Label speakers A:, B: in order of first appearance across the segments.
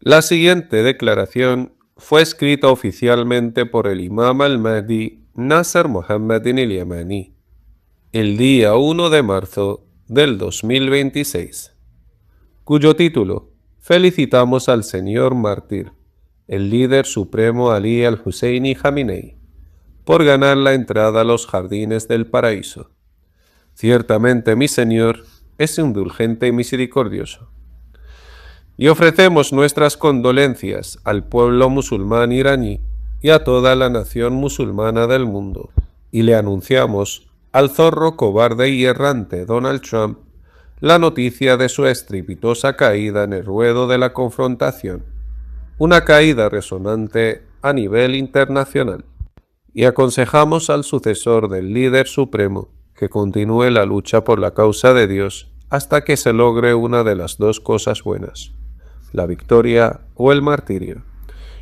A: La siguiente declaración fue escrita oficialmente por el Imam al-Mahdi Nasser Mohammed al-Yamani el día 1 de marzo del 2026, cuyo título: Felicitamos al señor mártir, el líder supremo Ali al-Husseini Jamenei, por ganar la entrada a los jardines del paraíso. Ciertamente mi Señor es indulgente y misericordioso. Y ofrecemos nuestras condolencias al pueblo musulmán iraní y a toda la nación musulmana del mundo, y le anunciamos al zorro cobarde y errante Donald Trump la noticia de su estrepitosa caída en el ruedo de la confrontación, una caída resonante a nivel internacional, y aconsejamos al sucesor del líder supremo que continúe la lucha por la causa de Dios hasta que se logre una de las dos cosas buenas: la victoria o el martirio,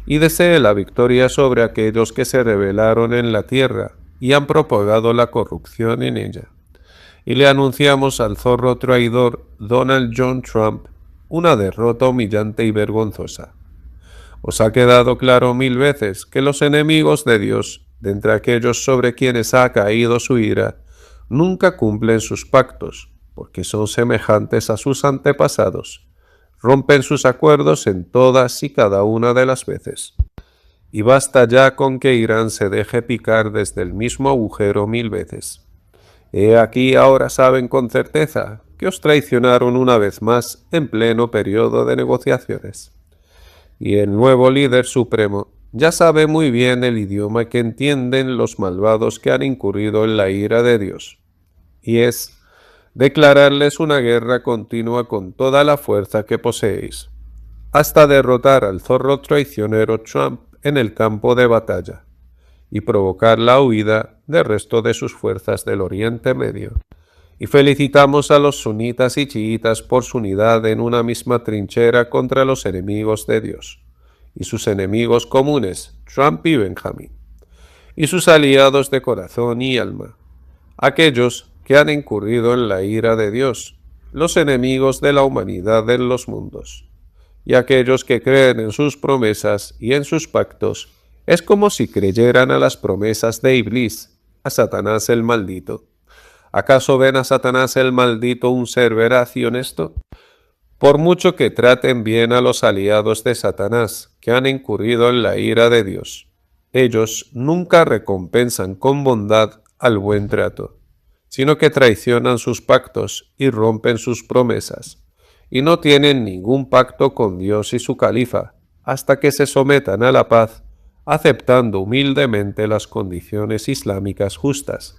A: y desee la victoria sobre aquellos que se rebelaron en la tierra y han propagado la corrupción en ella. Y le anunciamos al zorro traidor Donald John Trump una derrota humillante y vergonzosa. Os ha quedado claro 1000 veces que los enemigos de Dios, de entre aquellos sobre quienes ha caído su ira, nunca cumplen sus pactos, porque son semejantes a sus antepasados. Rompen sus acuerdos en todas y cada una de las veces. Y basta ya con que Irán se deje picar desde el mismo agujero 1000 veces. He aquí ahora saben con certeza que os traicionaron una vez más en pleno periodo de negociaciones. Y el nuevo líder supremo ya sabe muy bien el idioma que entienden los malvados que han incurrido en la ira de Dios, y es declararles una guerra continua con toda la fuerza que poseéis, hasta derrotar al zorro traicionero Trump en el campo de batalla, y provocar la huida del resto de sus fuerzas del Oriente Medio. Y felicitamos a los sunitas y chiitas por su unidad en una misma trinchera contra los enemigos de Dios, y sus enemigos comunes, Trump y Benjamín, y sus aliados de corazón y alma, aquellos que han incurrido en la ira de Dios, los enemigos de la humanidad en los mundos, y aquellos que creen en sus promesas y en sus pactos. Es como si creyeran a las promesas de Iblis, a Satanás el maldito. ¿Acaso ven a Satanás el maldito un ser veraz y honesto? Por mucho que traten bien a los aliados de Satanás, que han incurrido en la ira de Dios, ellos nunca recompensan con bondad al buen trato, sino que traicionan sus pactos y rompen sus promesas, y no tienen ningún pacto con Dios y su califa, hasta que se sometan a la paz, aceptando humildemente las condiciones islámicas justas.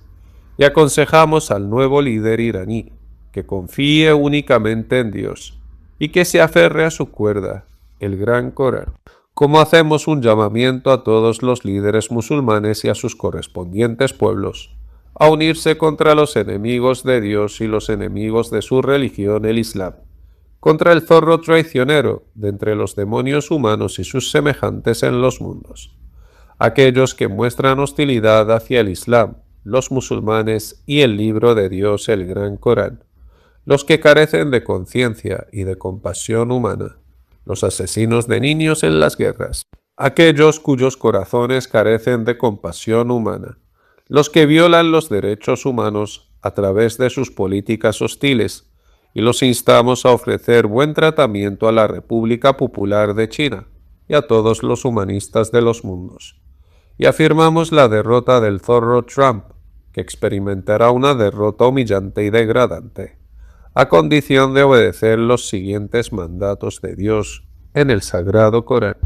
A: Y aconsejamos al nuevo líder iraní que confíe únicamente en Dios y que se aferre a su cuerda, el Gran Corán, como hacemos un llamamiento a todos los líderes musulmanes y a sus correspondientes pueblos a unirse contra los enemigos de Dios y los enemigos de su religión, el Islam, contra el zorro traicionero de entre los demonios humanos y sus semejantes en los mundos, aquellos que muestran hostilidad hacia el Islam, los musulmanes y el libro de Dios, el Gran Corán, los que carecen de conciencia y de compasión humana, los asesinos de niños en las guerras, aquellos cuyos corazones carecen de compasión humana, los que violan los derechos humanos a través de sus políticas hostiles, y los instamos a ofrecer buen tratamiento a la República Popular de China y a todos los humanistas de los mundos. Y afirmamos la derrota del zorro Trump, que experimentará una derrota humillante y degradante, a condición de obedecer los siguientes mandatos de Dios en el Sagrado Corán.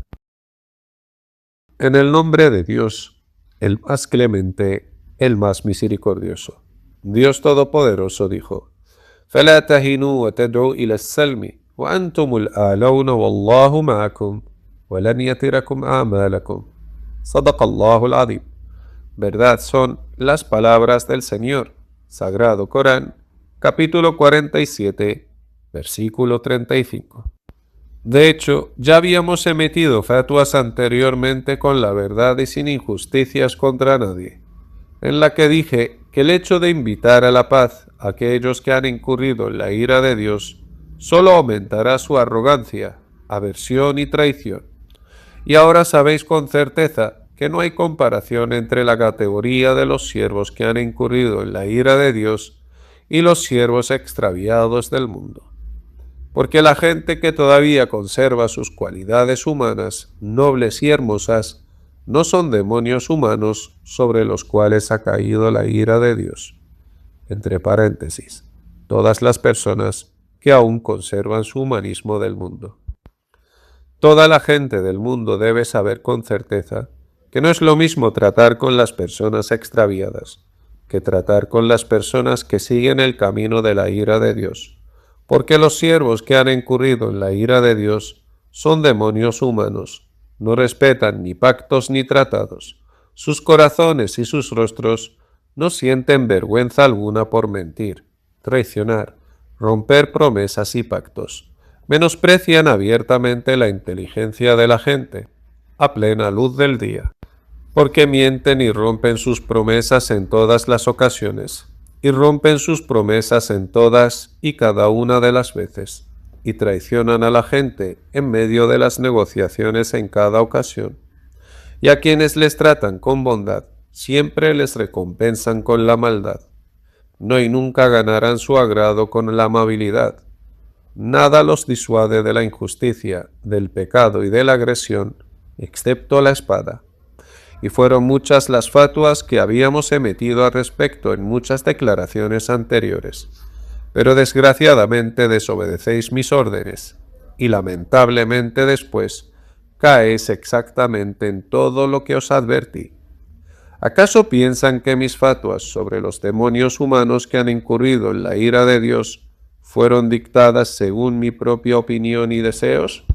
A: En el nombre de Dios, el más clemente, el más misericordioso. Dios Todopoderoso dijo: فَلَا تَهِنُوا وَتَدْعُوا إِلَى السَّلْمِ وَأَنْتُمُ الْأَعْلَوْنَ وَاللَّهُ مَعَكُمْ وَلَنْ يَتِرَكُمْ أَعْمَالَكُمْ. Sadaqallahu al-Azim. Verdad son las palabras del Señor. Sagrado Corán, capítulo 47, versículo 35. De hecho, ya habíamos emitido fatuas anteriormente con la verdad y sin injusticias contra nadie, en la que dije que el hecho de invitar a la paz a aquellos que han incurrido en la ira de Dios solo aumentará su arrogancia aversión y traición. Y ahora sabéis con certeza que no hay comparación entre la categoría de los siervos que han incurrido en la ira de Dios y los siervos extraviados del mundo. Porque la gente que todavía conserva sus cualidades humanas, nobles y hermosas, no son demonios humanos sobre los cuales ha caído la ira de Dios. Entre paréntesis, todas las personas que aún conservan su humanismo del mundo. Toda la gente del mundo debe saber con certeza que no es lo mismo tratar con las personas extraviadas que tratar con las personas que siguen el camino de la ira de Dios, porque los siervos que han incurrido en la ira de Dios son demonios humanos, no respetan ni pactos ni tratados, sus corazones y sus rostros no sienten vergüenza alguna por mentir, traicionar, romper promesas y pactos. Menosprecian abiertamente la inteligencia de la gente, a plena luz del día, porque mienten y rompen sus promesas en todas las ocasiones, y rompen sus promesas en todas y cada una de las veces, y traicionan a la gente en medio de las negociaciones en cada ocasión. Y a quienes les tratan con bondad, siempre les recompensan con la maldad. No y nunca ganarán su agrado con la amabilidad. Nada los disuade de la injusticia, del pecado y de la agresión, excepto la espada. Y fueron muchas las fatuas que habíamos emitido al respecto en muchas declaraciones anteriores. Pero desgraciadamente desobedecéis mis órdenes, y lamentablemente después caéis exactamente en todo lo que os advertí. ¿Acaso piensan que mis fatuas sobre los demonios humanos que han incurrido en la ira de Dios fueron dictadas según mi propia opinión y deseos?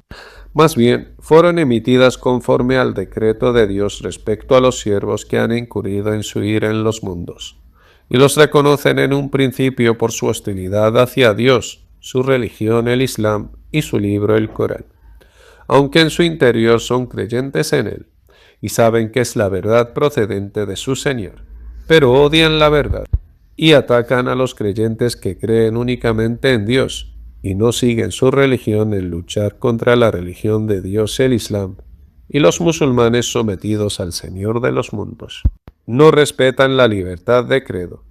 A: Más bien, fueron emitidas conforme al decreto de Dios respecto a los siervos que han incurrido en su ira en los mundos, y los reconocen en un principio por su hostilidad hacia Dios, su religión el Islam y su libro el Corán, aunque en su interior son creyentes en él, y saben que es la verdad procedente de su Señor, pero odian la verdad y atacan a los creyentes que creen únicamente en Dios y no siguen su religión en luchar contra la religión de Dios el Islam y los musulmanes sometidos al Señor de los mundos. No respetan la libertad de credo,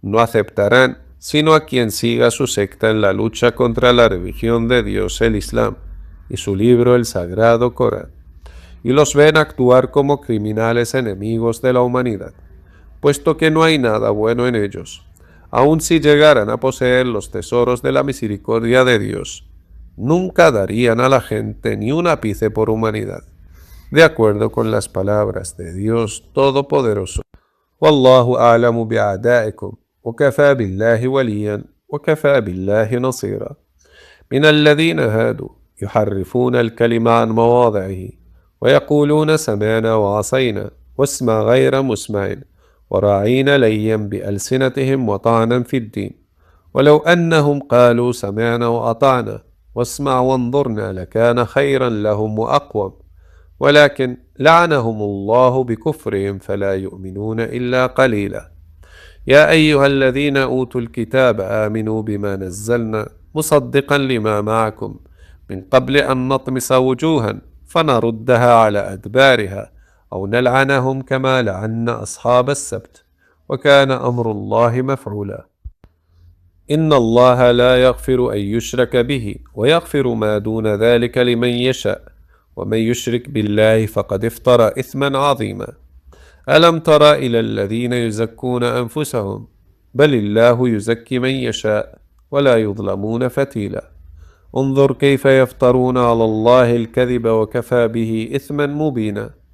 A: no aceptarán sino a quien siga su secta en la lucha contra la religión de Dios el Islam y su libro el sagrado Corán, y los ven actuar como criminales enemigos de la humanidad, puesto que no hay nada bueno en ellos. Aun si llegaran a poseer los tesoros de la misericordia de Dios, nunca darían a la gente ni un ápice por humanidad, de acuerdo con las palabras de Dios Todopoderoso. Wallahu a'lamu bi'a'da'ikum, wa kafa billahi waliyan, wa kafa billahi nasira. Min alladhina hadu, yuharrifuna al-kalima an mawadhihi, wa yaquluna sami'na wa 'asayna, wasma ghayra musma'in, وراعين ليا بألسنتهم وطعنا في الدين ولو أنهم قالوا سمعنا وأطعنا واسمع وانظرنا لكان خيرا لهم وأقوم ولكن لعنهم الله بكفرهم فلا يؤمنون إلا قليلا يا أيها الذين أوتوا الكتاب آمنوا بما نزلنا مصدقا لما معكم من قبل أن نطمس وجوها فنردها على أدبارها أو نلعنهم كما لعنا أصحاب السبت وكان أمر الله مفعولا إن الله لا يغفر أن يشرك به ويغفر ما دون ذلك لمن يشاء ومن يشرك بالله فقد افترى إثما عظيما ألم تر إلى الذين يزكون أنفسهم بل الله يزكي من يشاء ولا يظلمون فتيلا انظر كيف يفترون على الله الكذب وكفى به إثما مبينا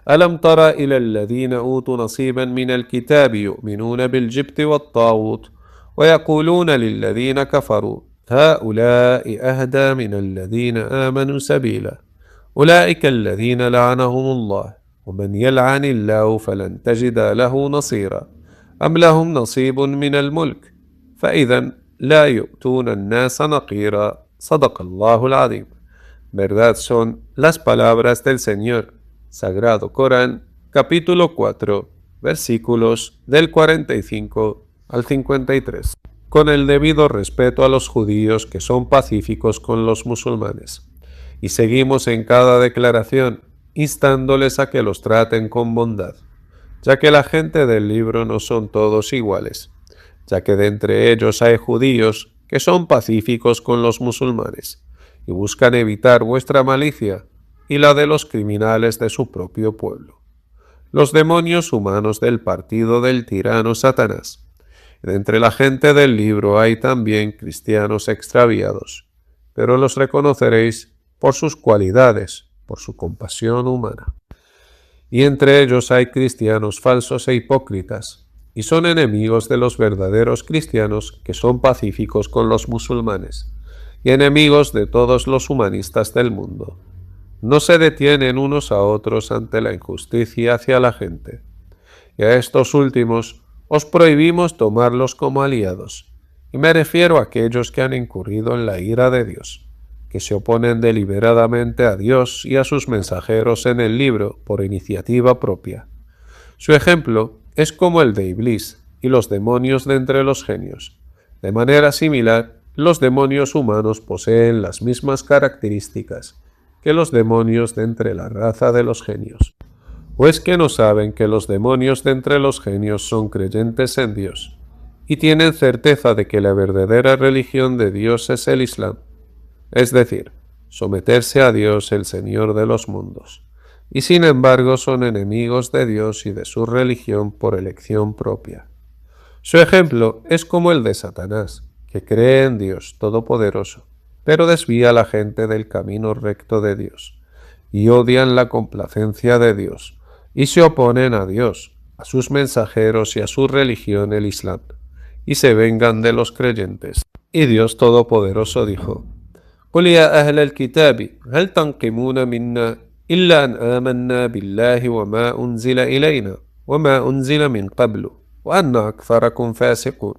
A: ألم تر إلى الذين أوتوا نصيبا من الكتاب يؤمنون بالجبت والطاغوت ويقولون للذين كفروا هؤلاء أهدى من الذين آمنوا سبيلا أولئك الذين لعنهم الله ومن يلعن الله فلن تجد له نصيرا أم لهم نصيب من الملك فإذا لا يؤتون الناس نقيرا صدق الله العظيم. Verdad son las palabras del Señor. Sagrado Corán, capítulo 4, versículos del 45 al 53. Con el debido respeto a los judíos que son pacíficos con los musulmanes, y seguimos en cada declaración instándoles a que los traten con bondad, ya que la gente del libro no son todos iguales, ya que de entre ellos hay judíos que son pacíficos con los musulmanes y buscan evitar vuestra malicia y la de los criminales de su propio pueblo, los demonios humanos del partido del tirano Satanás. De entre la gente del libro hay también cristianos extraviados, pero los reconoceréis por sus cualidades, por su compasión humana. Y entre ellos hay cristianos falsos e hipócritas, y son enemigos de los verdaderos cristianos que son pacíficos con los musulmanes, y enemigos de todos los humanistas del mundo. No se detienen unos a otros ante la injusticia hacia la gente, y a estos últimos os prohibimos tomarlos como aliados, y me refiero a aquellos que han incurrido en la ira de Dios, que se oponen deliberadamente a Dios y a sus mensajeros en el libro por iniciativa propia. Su ejemplo es como el de Iblis y los demonios de entre los genios. De manera similar, los demonios humanos poseen las mismas características que los demonios de entre la raza de los genios. ¿O es que no saben que los demonios de entre los genios son creyentes en Dios y tienen certeza de que la verdadera religión de Dios es el Islam? Es decir, someterse a Dios, el Señor de los mundos, y sin embargo son enemigos de Dios y de su religión por elección propia. Su ejemplo es como el de Satanás, que cree en Dios Todopoderoso, pero desvía a la gente del camino recto de Dios, y odian la complacencia de Dios, y se oponen a Dios, a sus mensajeros y a su religión, el Islam, y se vengan de los creyentes. Y Dios Todopoderoso dijo: قل يا أهل الكتاب هل تنقمون منا إلا أن آمنا بالله وما أنزل إلينا وما أنزل من قبل وأن أكثركم فاسقون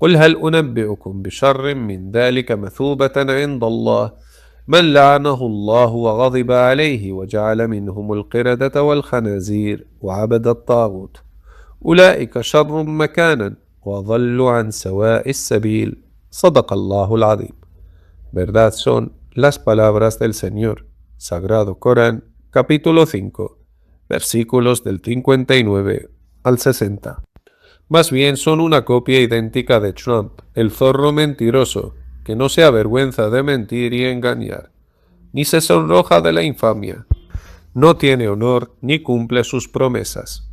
A: قل هل أنبئكم بشر من ذلك مثوبة عند الله من لعنه الله وغضب عليه وجعل منهم القردة والخنازير وعبد الطاغوت أولئك شر مكانا وضلوا عن سواء السبيل صدق الله العظيم. Verdad son las palabras del Señor. Sagrado Corán, capítulo 5, versículos del 59 al 60. Más bien son una copia idéntica de Trump, el zorro mentiroso, que no se avergüenza de mentir y engañar, ni se sonroja de la infamia, no tiene honor ni cumple sus promesas.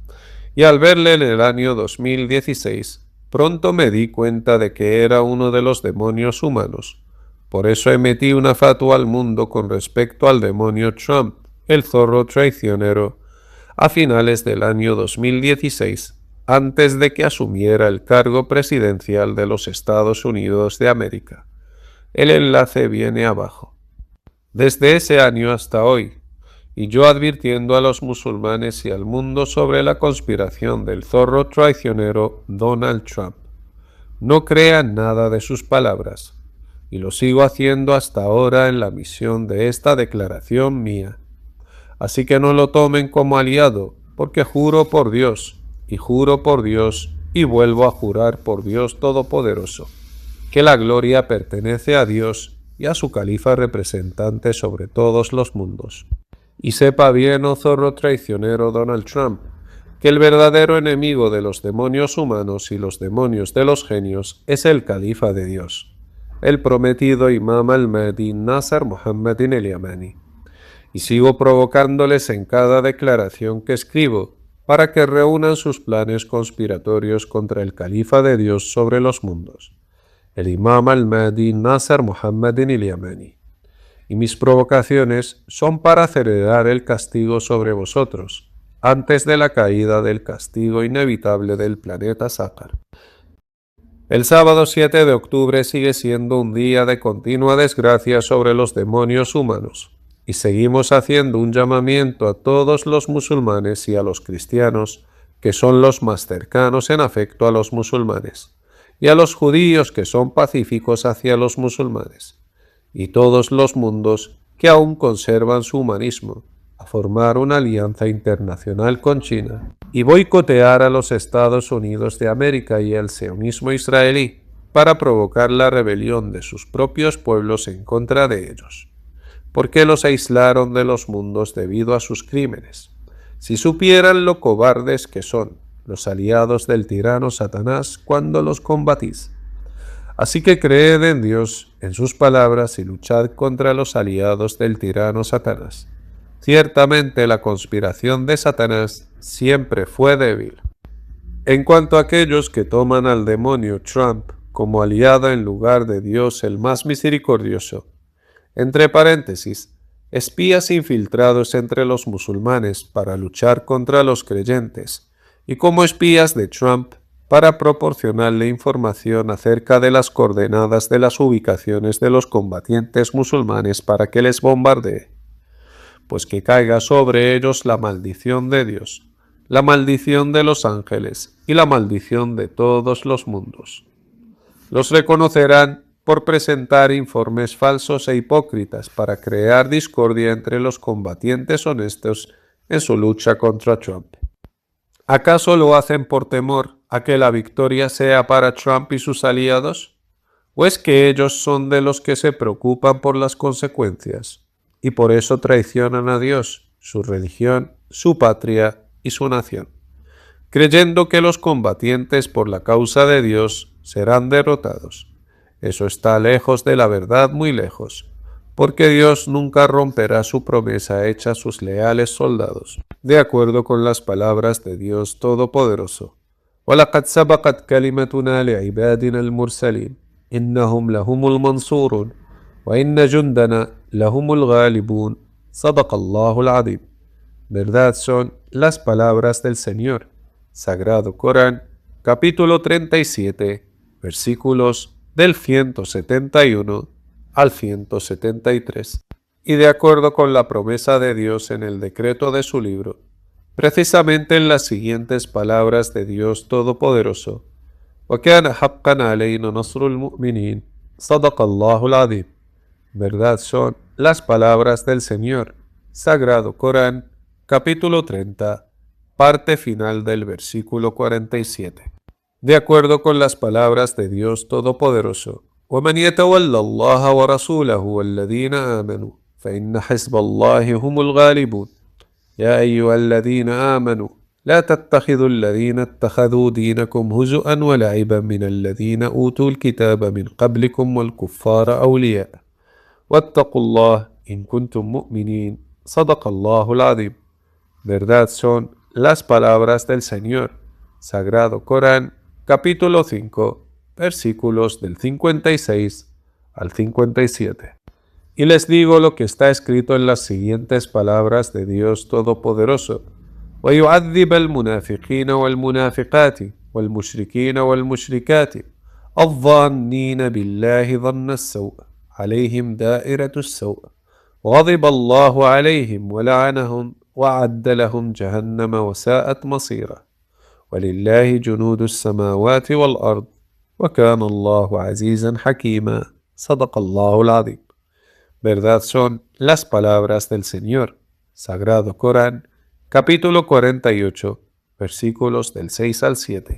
A: Y al verle en el año 2016, pronto me di cuenta de que era uno de los demonios humanos. Por eso emití una fatua al mundo con respecto al demonio Trump, el zorro traicionero, a finales del año 2016, antes de que asumiera el cargo presidencial de los Estados Unidos de América. El enlace viene abajo. Desde ese año hasta hoy, y yo advirtiendo a los musulmanes y al mundo sobre la conspiración del zorro traicionero Donald Trump. No crean nada de sus palabras, y lo sigo haciendo hasta ahora en la misión de esta declaración mía. Así que no lo tomen como aliado, porque juro por Dios, y juro por Dios, y vuelvo a jurar por Dios Todopoderoso, que la gloria pertenece a Dios y a su califa representante sobre todos los mundos. Y sepa bien, oh zorro traicionero Donald Trump, que el verdadero enemigo de los demonios humanos y los demonios de los genios es el califa de Dios, el prometido Imam al-Mahdi Nasser Mohammed al-Yamani. Y sigo provocándoles en cada declaración que escribo para que reúnan sus planes conspiratorios contra el califa de Dios sobre los mundos, el Imam al-Mahdi Nasser Mohammed al-Yamani. Y mis provocaciones son para acelerar el castigo sobre vosotros, antes de la caída del castigo inevitable del planeta Sácar. El sábado 7 de octubre sigue siendo un día de continua desgracia sobre los demonios humanos, y seguimos haciendo un llamamiento a todos los musulmanes y a los cristianos, que son los más cercanos en afecto a los musulmanes, y a los judíos que son pacíficos hacia los musulmanes, y todos los mundos que aún conservan su humanismo, a formar una alianza internacional con China y boicotear a los Estados Unidos de América y el sionismo israelí para provocar la rebelión de sus propios pueblos en contra de ellos. porque los aislaron de los mundos debido a sus crímenes. Si supieran lo cobardes que son los aliados del tirano Satanás cuando los combatís. Así que creed en Dios, en sus palabras, y luchad contra los aliados del tirano Satanás. Ciertamente la conspiración de Satanás siempre fue débil. En cuanto a aquellos que toman al demonio Trump como aliado en lugar de Dios el más misericordioso, entre paréntesis, espías infiltrados entre los musulmanes para luchar contra los creyentes, y como espías de Trump para proporcionarle información acerca de las coordenadas de las ubicaciones de los combatientes musulmanes para que les bombardee, pues que caiga sobre ellos la maldición de Dios, la maldición de los ángeles y la maldición de todos los mundos. Los reconocerán por presentar informes falsos e hipócritas para crear discordia entre los combatientes honestos en su lucha contra Trump. ¿Acaso lo hacen por temor a que la victoria sea para Trump y sus aliados? ¿O es que ellos son de los que se preocupan por las consecuencias y por eso traicionan a Dios, su religión, su patria y su nación, creyendo que los combatientes por la causa de Dios serán derrotados? Eso está lejos de la verdad, muy lejos, porque Dios nunca romperá su promesa hecha a sus leales soldados, de acuerdo con las palabras de Dios Todopoderoso. وَلَقَدْ سَبَقَتْ كَلِمَتُنَا لِعِبَادِنَا الْمُرْسَلِينَ إِنَّهُمْ لَهُمُ الْمَنْصُورُونَ وَإِنَّ جُنْدَنَا لَهُمُ الْغَالِبُونَ صَدَقَ اللَّهُ الْعَظِيمُ. Verdad son las palabras del Señor. Sagrado Corán, capítulo 37, versículos del 171 al 173. Y de acuerdo con la promesa de Dios en el decreto de su libro, precisamente en las siguientes palabras de Dios Todopoderoso: وَكَانَ حَقًّا عَلَيْنَا نَصْرُ الْمُؤْمِنِينَ صَدَقَ اللَّهُ الْعَظِيمُ. Verdad son las palabras del Señor. Sagrado Corán, capítulo 30, parte final del versículo 47. De acuerdo con las palabras de Dios Todopoderoso: وَمَنْ يَتَوَلَّ اللَّهَ وَرَسُولَهُ وَالَّذِينَ آمَنُوا فَإِنَّ حِزْبَ اللَّهِ هُمُ الْغَالِبُونَ. يا أيها الذين آمنوا لا تتخذوا الذين اتخذوا دينكم هزؤا ولعبا من الذين أوتوا الكتاب من قبلكم والكفار أولياء واتقوا الله إن كنتم مؤمنين صدق الله العظيم. Verdad son las palabras del Señor. Sagrado Corán, capítulo 5, versículos del 56 al 57. Y les digo lo que está escrito en las siguientes palabras de Dios Todopoderoso: وَيُعَذِّبَ الْمُنَافِقِينَ وَالْمُنَافِقَاتِ وَالْمُشْرِكِينَ وَالْمُشْرِكَاتِ الظَّانِّينَ بِاللَّهِ ظَنَّ السَّوْءِ عَلَيْهِمْ دَائِرَةُ السَّوْءِ وَغَضِبَ اللَّهُ عَلَيْهِمْ وَلَعَنَهُمْ وَأَعَدَّ لَهُمْ جَهَنَّمَ وَسَاءَتْ مَصِيرًا وَلِلَّهِ جُنُودُ السَّمَاوَاتِ وَالْأَرْضِ وَكَانَ اللَّهُ عَزِيزًا حَكِيمًا صدق الله العظيم. Verdad son las palabras del Señor. Sagrado Corán, capítulo 48, versículos del 6 al 7.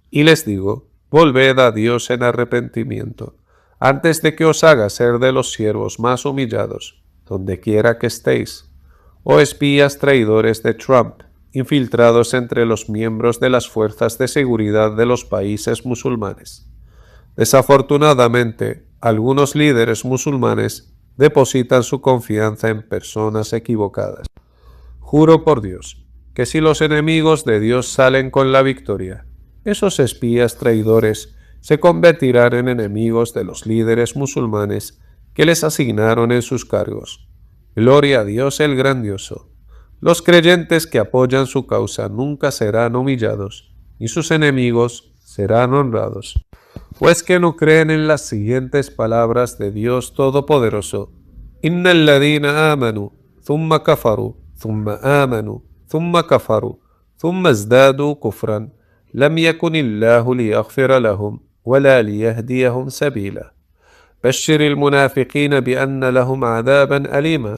A: Y les digo: volved a Dios en arrepentimiento, antes de que os haga ser de los siervos más humillados, donde quiera que estéis, oh espías traidores de Trump, infiltrados entre los miembros de las fuerzas de seguridad de los países musulmanes. Desafortunadamente, algunos líderes musulmanes depositan su confianza en personas equivocadas. Juro por Dios que si los enemigos de Dios salen con la victoria, esos espías traidores se convertirán en enemigos de los líderes musulmanes que les asignaron en sus cargos. Gloria a Dios el Grandioso. Los creyentes que apoyan su causa nunca serán humillados, y sus enemigos serán honrados. Pues que no creen en las siguientes palabras de Dios Todopoderoso: إن الذين آمنوا ثم كفروا ثم آمنوا ثم كفروا ثم ازدادوا كفرا لم يكن الله ليغفر لهم ولا ليهديهم سبيلا بشر المنافقين بأن لهم عذابا أليما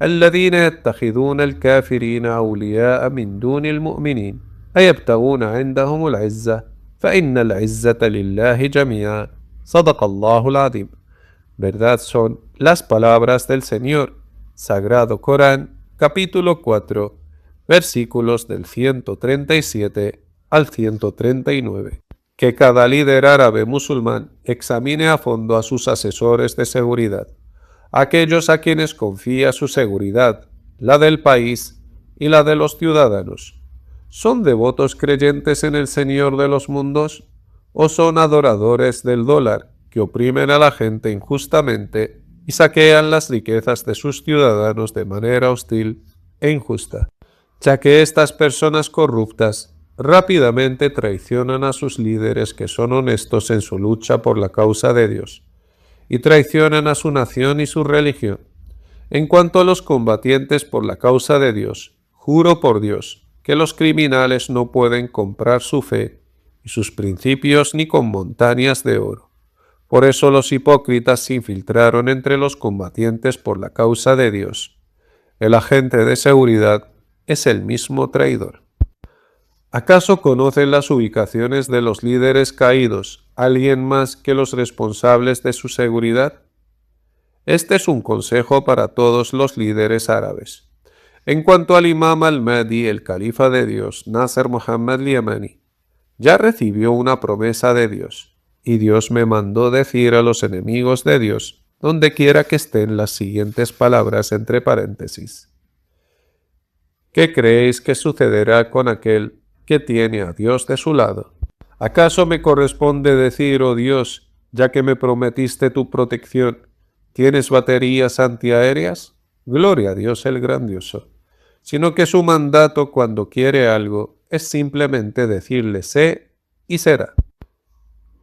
A: الذين يتخذون الكافرين أولياء من دون المؤمنين أيبتغون عندهم العزة فإن العزة لله جميعا صدق الله العظيم. Verdad son las palabras del Señor. Sagrado Corán, capítulo 4, versículos del 137 al 139. Que cada líder árabe musulmán examine a fondo a sus asesores de seguridad, aquellos a quienes confía su seguridad, la del país y la de los ciudadanos. ¿Son devotos creyentes en el Señor de los mundos? ¿O son adoradores del dólar que oprimen a la gente injustamente y saquean las riquezas de sus ciudadanos de manera hostil e injusta? Ya que estas personas corruptas rápidamente traicionan a sus líderes que son honestos en su lucha por la causa de Dios, y traicionan a su nación y su religión. En cuanto a los combatientes por la causa de Dios, juro por Dios que los criminales no pueden comprar su fe y sus principios ni con montañas de oro. Por eso los hipócritas se infiltraron entre los combatientes por la causa de Dios. El agente de seguridad es el mismo traidor. ¿Acaso conocen las ubicaciones de los líderes caídos alguien más que los responsables de su seguridad? Este es un consejo para todos los líderes árabes. En cuanto al imam al-Mahdi, el califa de Dios, Nasser Muhammad al-Yamani, ya recibió una promesa de Dios, y Dios me mandó decir a los enemigos de Dios, donde quiera que estén, las siguientes palabras entre paréntesis. ¿Qué creéis que sucederá con aquel que tiene a Dios de su lado? ¿Acaso me corresponde decir, oh Dios, ya que me prometiste tu protección, ¿tienes baterías antiaéreas? Gloria a Dios el grandioso. Sino que su mandato cuando quiere algo es simplemente decirle sé y será.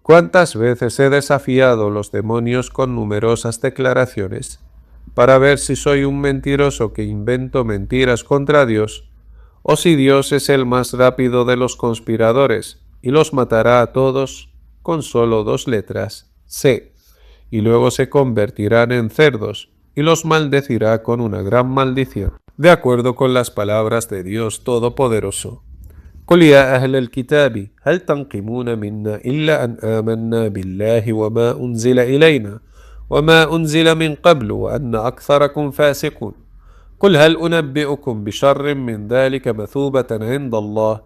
A: ¿Cuántas veces he desafiado los demonios con numerosas declaraciones para ver si soy un mentiroso que invento mentiras contra Dios, o si Dios es el más rápido de los conspiradores y los matará a todos con solo 2 letras, sé, y luego se convertirán en cerdos y los maldecirá con una gran maldición? De acuerdo con las palabras de Dios Todopoderoso. قل يا أهل الكتاب هل تنقمون منا إلا أن آمنا بالله وما أنزل إلينا وما أنزل من قبل وأن أكثركم فاسقون قل هل أنبئكم بشر من ذلك مثوبة عند الله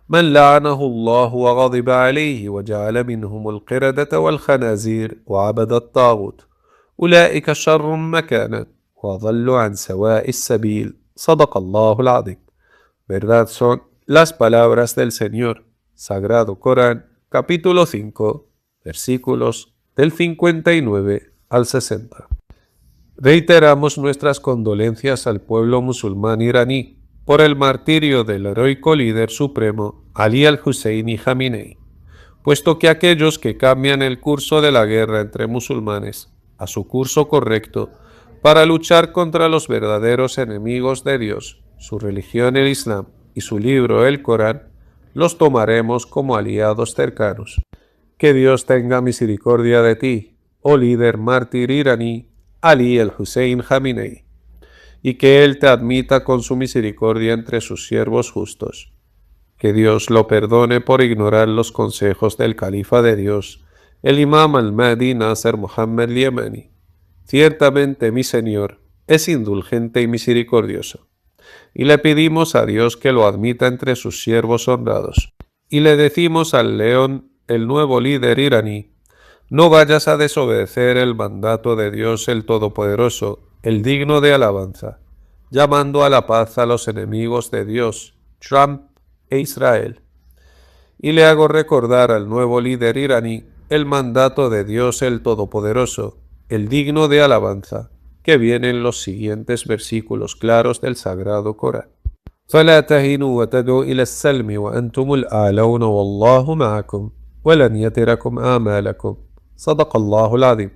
A: من لعنه الله وغضب عليه وجعل منهم القردة والخنازير وعبد الطاغوت أولئك شر مكانا وضلوا عن سواء السبيل صدق الله العظيم. Verdad son las palabras del Señor. Sagrado Corán, capítulo 5, versículos del 59 al 60. Reiteramos nuestras condolencias al pueblo musulmán iraní por el martirio del heroico líder supremo Ali al-Husseini Khamenei, puesto que aquellos que cambian el curso de la guerra entre musulmanes a su curso correcto para luchar contra los verdaderos enemigos de Dios, su religión el Islam y su libro el Corán, los tomaremos como aliados cercanos. Que Dios tenga misericordia de ti, oh líder mártir iraní, Ali el-Hussein Khamenei, y que Él te admita con su misericordia entre sus siervos justos. Que Dios lo perdone por ignorar los consejos del califa de Dios, el imam al-Mahdi Nasser Muhammad al-Yamani. Ciertamente mi Señor es indulgente y misericordioso, y le pedimos a Dios que lo admita entre sus siervos honrados. Y le decimos al león, el nuevo líder iraní, no vayas a desobedecer el mandato de Dios el Todopoderoso, el digno de alabanza, llamando a la paz a los enemigos de Dios, Trump e Israel. Y le hago recordar al nuevo líder iraní el mandato de Dios el Todopoderoso, el digno de alabanza, que vienen los siguientes versículos claros del Sagrado Corán. فلا تهنوا وتدعوا إلى السلم وأنتم الأعلون والله معكم ولن يتركم آمالكم صدق الله العظيم.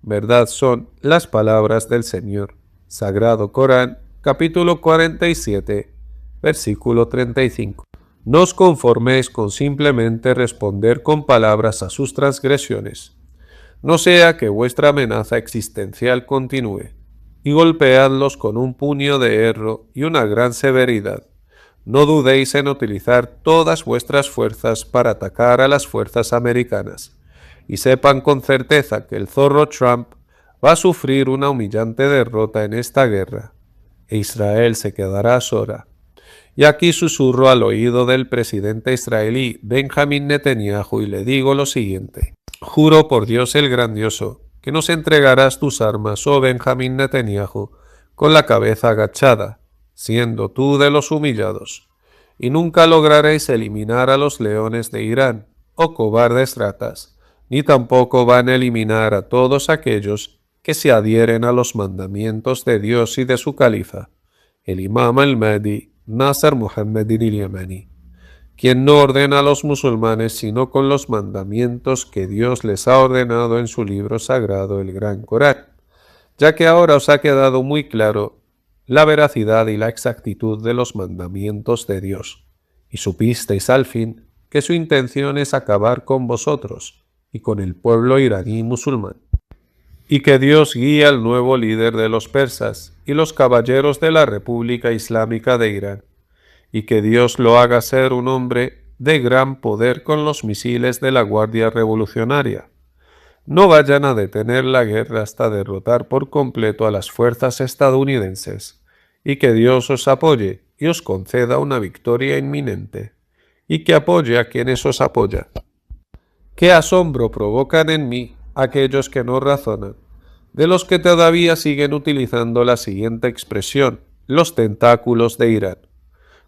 A: Verdad son las palabras del Señor. Sagrado Corán, capítulo 47, versículo 35. No os conforméis con simplemente responder con palabras a sus transgresiones. No sea que vuestra amenaza existencial continúe, y golpeadlos con un puño de hierro y una gran severidad. No dudéis en utilizar todas vuestras fuerzas para atacar a las fuerzas americanas, y sepan con certeza que el zorro Trump va a sufrir una humillante derrota en esta guerra, e Israel se quedará sola. Y aquí susurro al oído del presidente israelí Benjamín Netanyahu y le digo lo siguiente. Juro por Dios el grandioso, que nos entregarás tus armas, oh Benjamín Netanyahu, con la cabeza agachada, siendo tú de los humillados, y nunca lograréis eliminar a los leones de Irán, oh cobardes ratas, ni tampoco van a eliminar a todos aquellos que se adhieren a los mandamientos de Dios y de su califa, el imam al-Mahdi, Nasser Mohammed al-Yamani, quien no ordena a los musulmanes sino con los mandamientos que Dios les ha ordenado en su libro sagrado, el Gran Corán, ya que ahora os ha quedado muy claro la veracidad y la exactitud de los mandamientos de Dios, y supisteis al fin que su intención es acabar con vosotros y con el pueblo iraní musulmán, y que Dios guía al nuevo líder de los persas y los caballeros de la República Islámica de Irán, y que Dios lo haga ser un hombre de gran poder con los misiles de la Guardia Revolucionaria. No vayan a detener la guerra hasta derrotar por completo a las fuerzas estadounidenses, y que Dios os apoye y os conceda una victoria inminente, y que apoye a quienes os apoyan. Qué asombro provocan en mí aquellos que no razonan, de los que todavía siguen utilizando la siguiente expresión, los tentáculos de Irán,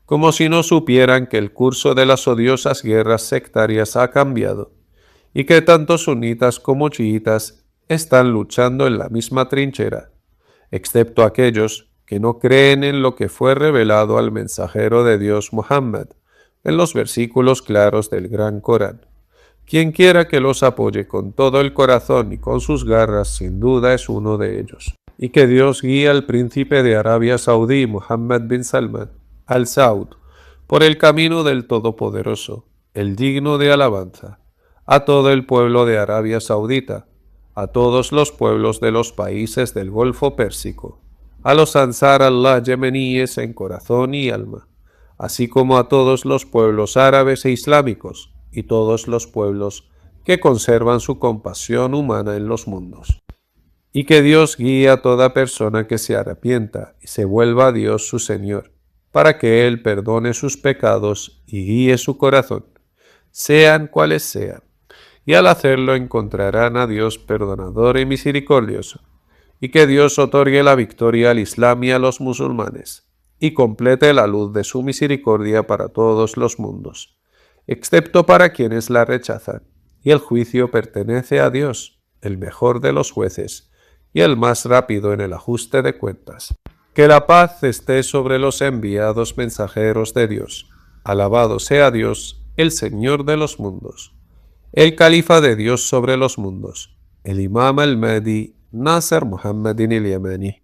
A: como si no supieran que el curso de las odiosas guerras sectarias ha cambiado, y que tanto sunitas como chiitas están luchando en la misma trinchera, excepto aquellos que no creen en lo que fue revelado al mensajero de Dios Muhammad, en los versículos claros del Gran Corán. Quien quiera que los apoye con todo el corazón y con sus garras, sin duda es uno de ellos. Y que Dios guíe al príncipe de Arabia Saudí, Mohammed bin Salman, al Saud, por el camino del Todopoderoso, el digno de alabanza, a todo el pueblo de Arabia Saudita, a todos los pueblos de los países del Golfo Pérsico, a los Ansar Allah yemeníes en corazón y alma, así como a todos los pueblos árabes e islámicos, y todos los pueblos que conservan su compasión humana en los mundos. Y que Dios guíe a toda persona que se arrepienta y se vuelva a Dios su Señor, para que Él perdone sus pecados y guíe su corazón, sean cuales sean, y al hacerlo encontrarán a Dios perdonador y misericordioso, y que Dios otorgue la victoria al Islam y a los musulmanes, y complete la luz de su misericordia para todos los mundos, excepto para quienes la rechazan, y el juicio pertenece a Dios, el mejor de los jueces, y el más rápido en el ajuste de cuentas. Que la paz esté sobre los enviados mensajeros de Dios. Alabado sea Dios, el Señor de los mundos, el Califa de Dios sobre los mundos, el Imam al-Mahdi, Nasser Mohammed al-Yamani.